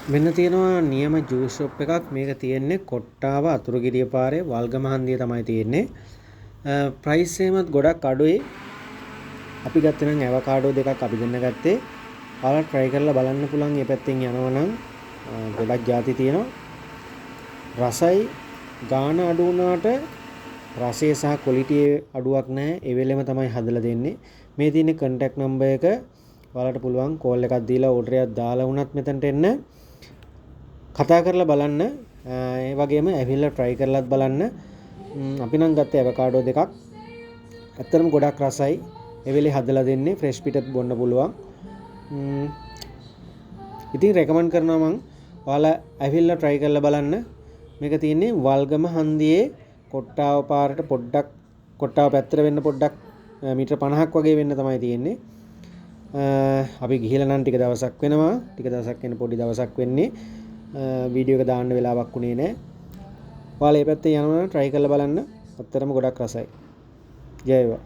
මෙන්න තියෙනවා නියම ජූස් ෂොප් එකක්. මේක තියෙන්නේ කොට්ටාව අතුරුගිරිය පාරේ වල්ගම හන්දිය තමයි තියෙන්නේ. ප්‍රයිස් එකමත් ගොඩක් අඩුයි. අපි ගත්තේ නම් ඇවකාඩෝ දෙකක් අපි දෙන්න ගත්තේ. ඔයාලා try කරලා බලන්න පුළුවන්. මේ පැත්තෙන් යනවනම් ගොඩක් ಜಾති තියෙනවා. රසයි ගාන අඩු වුණාට රසය සහ ක්වොලිටි අඩුවක් නැහැ. ඒ වෙලෙම තමයි හදලා දෙන්නේ. මේ තියෙන contact number එක ඔයාලට පුළුවන් කෝල් එකක් දීලා ඕඩර් එකක් දාලා වුණත් මෙතනට එන්න. කතා කරලා බලන්න. ඒ වගේම ඇවිල්ලා try කරලත් බලන්න. අපි නම් ගත්තේ ඇවකාඩෝ දෙකක්. ඇත්තටම ගොඩක් රසයි. ඒ වෙලේ හදලා දෙන්නේ ෆ්‍රෙෂ් පිටත් බොන්න පුළුවන්. ඉතින් රෙකමන්ඩ් කරනවා මං ඔයාලා ඇවිල්ලා try කරලා බලන්න. මේක තියෙන්නේ වල්ගම හන්දියේ කොට්ටාව පාරට පොඩ්ඩක් කොට්ටාව පැත්තට වෙන්න පොඩ්ඩක් මීටර 50ක් වගේ වෙන්න තමයි තියෙන්නේ. අපි ගිහිලා නම් ටික දවසක් වෙනවා. ටික දවසක් වෙන පොඩි දවසක් වෙන්නේ. වීඩියෝ එක දාන්න වෙලාවක් උනේ නැහැ. ඔයාලා මේ පැත්තේ යනවා try කරලා බලන්න. අත්‍තරම ගොඩක් රසයි. ජය වේවා.